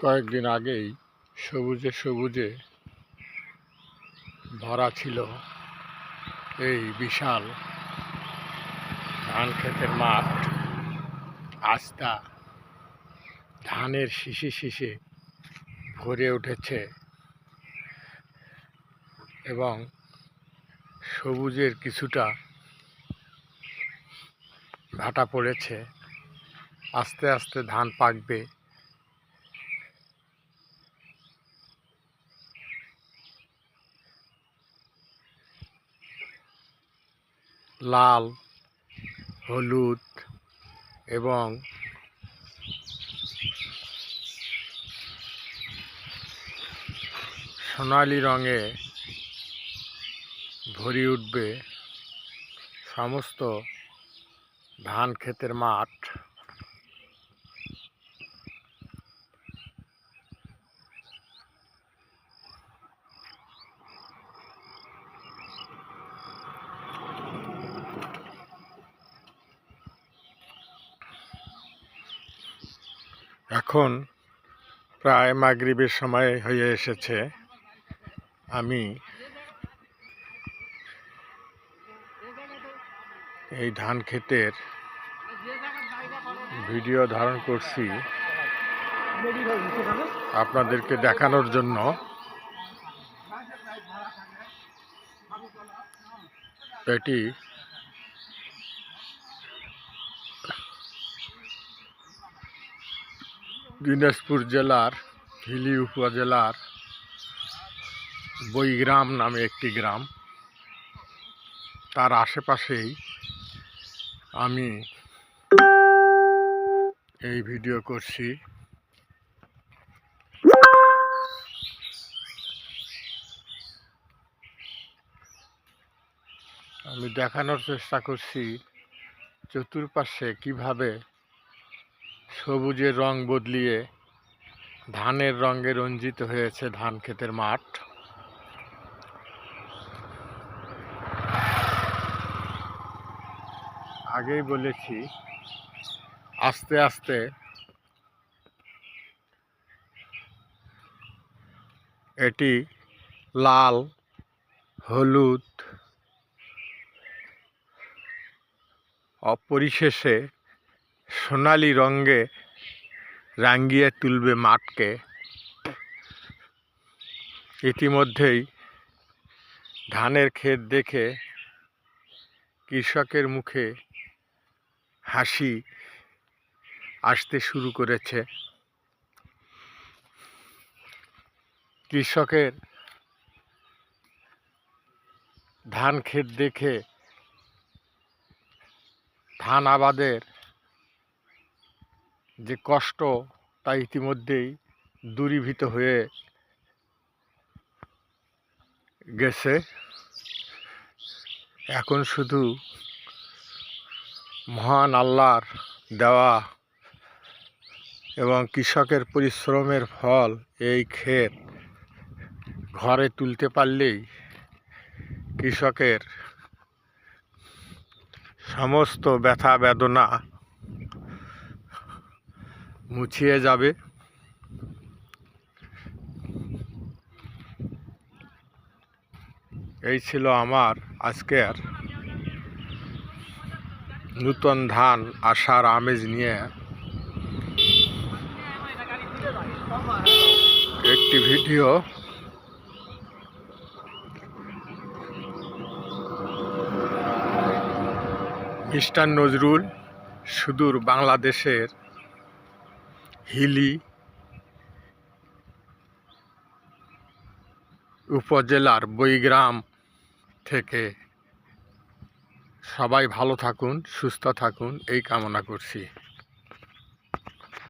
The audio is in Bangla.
কয়েকদিন আগেই সবুজে সবুজে ভরা ছিল এই বিশাল ধান ক্ষেতের মাঠ। আজ তা ধানের শিশি শিশি ভরে উঠেছে এবং সবুজের কিছুটা ভাটা পড়েছে। আস্তে আস্তে ধান পাকবে। লাল, হলুদ এবং সোনালি রঙে ভরে উঠবে সমস্ত ধান ক্ষেতের মাঠ। এখন প্রায় মাগরিবের সময় হয়ে এসেছে। আমি এই ধান ক্ষেতের ভিডিও ধারণ করছি আপনাদেরকে দেখানোর জন্য। এটি দিনাজপুর জেলার হিলি উপজেলার বৈগ্রাম নামে একটি গ্রাম। তার আশেপাশেই আমি এই ভিডিও করছি। আমি দেখানোর চেষ্টা করছি চতুর্পাশে কিভাবে সবুজের রং বদলিয়ে ধানের রঙে রঞ্জিত হয়েছে ধান ক্ষেতের মাঠ। আগেই বলেছি, আস্তে আস্তে এটি লাল, হলুদ, অপরিশেষে সোনালি রঙে রাঙিয়ে তুলবে মাঠকে। ইতিমধ্যেই ধানের ক্ষেত দেখে কৃষকের মুখে হাসি আসতে শুরু করেছে। কৃষকের ধান ক্ষেত দেখে ধান আবাদের যে কষ্ট তা ইতিমধ্যেই দূরীভূত হয়ে গেছে। এখন শুধু মহান আল্লাহর দেওয়া এবং কৃষকের পরিশ্রমের ফল এই ক্ষেত ঘরে তুলতে পারলেই কৃষকের সমস্ত ব্যথা বেদনা মুছিয়ে যাবে। এই ছিল আমার আজকের নূতন ধান আসার আমেজ নিয়ে একটি ভিডিও। মিস্টার নজরুল সুদূর বাংলাদেশের হিলি উপজেলার বৈগ্রাম থেকে। সবাই ভালো থাকুন, সুস্থ থাকুন এই কামনা করছি।